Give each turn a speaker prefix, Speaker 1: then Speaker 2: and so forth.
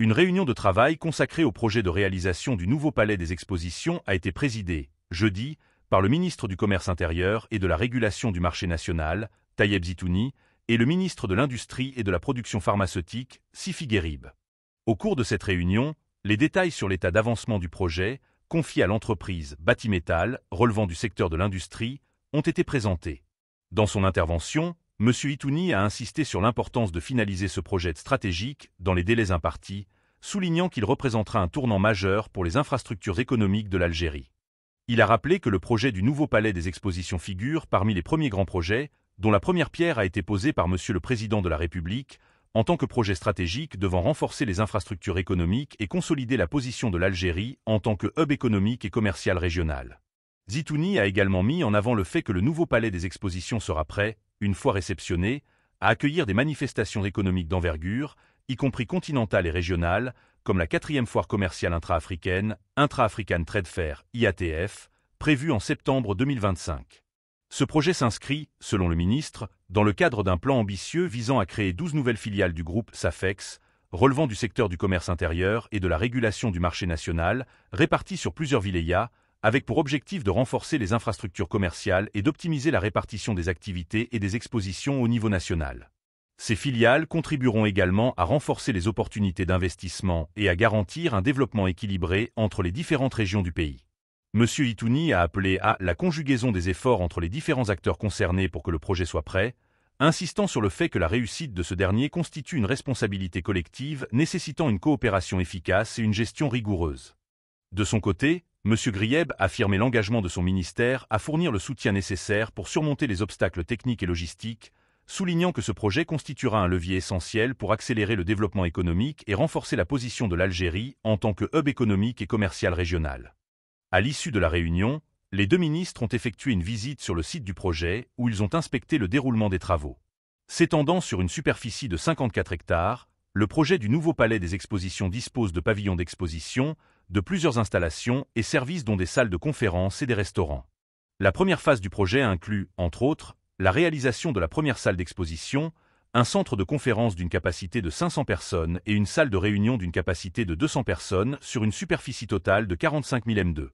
Speaker 1: Une réunion de travail consacrée au projet de réalisation du nouveau palais des expositions a été présidée, jeudi, par le ministre du Commerce intérieur et de la Régulation du marché national, Tayeb Zitouni, et le ministre de l'Industrie et de la Production pharmaceutique, Sifi Guerrib. Au cours de cette réunion, les détails sur l'état d'avancement du projet, confié à l'entreprise Batimétal, relevant du secteur de l'industrie, ont été présentés. Dans son intervention, M. Itouni a insisté sur l'importance de finaliser ce projet stratégique dans les délais impartis, soulignant qu'il représentera un tournant majeur pour les infrastructures économiques de l'Algérie. Il a rappelé que le projet du nouveau palais des expositions figure parmi les premiers grands projets, dont la première pierre a été posée par M. le Président de la République, en tant que projet stratégique devant renforcer les infrastructures économiques et consolider la position de l'Algérie en tant que hub économique et commercial régional. Zitouni a également mis en avant le fait que le nouveau palais des expositions sera prêt, une fois réceptionné, à accueillir des manifestations économiques d'envergure, y compris continentales et régionales, comme la 4e foire commerciale intra-africaine, Intra-African Trade Fair, IATF, prévue en septembre 2025. Ce projet s'inscrit, selon le ministre, dans le cadre d'un plan ambitieux visant à créer 12 nouvelles filiales du groupe SAFEX, relevant du secteur du commerce intérieur et de la régulation du marché national, réparties sur plusieurs wilayas, avec pour objectif de renforcer les infrastructures commerciales et d'optimiser la répartition des activités et des expositions au niveau national. Ces filiales contribueront également à renforcer les opportunités d'investissement et à garantir un développement équilibré entre les différentes régions du pays. M. Itouni a appelé à la conjugaison des efforts entre les différents acteurs concernés pour que le projet soit prêt, insistant sur le fait que la réussite de ce dernier constitue une responsabilité collective nécessitant une coopération efficace et une gestion rigoureuse. De son côté, M. Grieb a affirmé l'engagement de son ministère à fournir le soutien nécessaire pour surmonter les obstacles techniques et logistiques, soulignant que ce projet constituera un levier essentiel pour accélérer le développement économique et renforcer la position de l'Algérie en tant que hub économique et commercial régional. À l'issue de la réunion, les deux ministres ont effectué une visite sur le site du projet où ils ont inspecté le déroulement des travaux. S'étendant sur une superficie de 54 hectares, le projet du nouveau palais des expositions dispose de pavillons d'exposition, de plusieurs installations et services dont des salles de conférences et des restaurants. La première phase du projet inclut, entre autres, la réalisation de la première salle d'exposition, un centre de conférence d'une capacité de 500 personnes et une salle de réunion d'une capacité de 200 personnes sur une superficie totale de 45 000 m².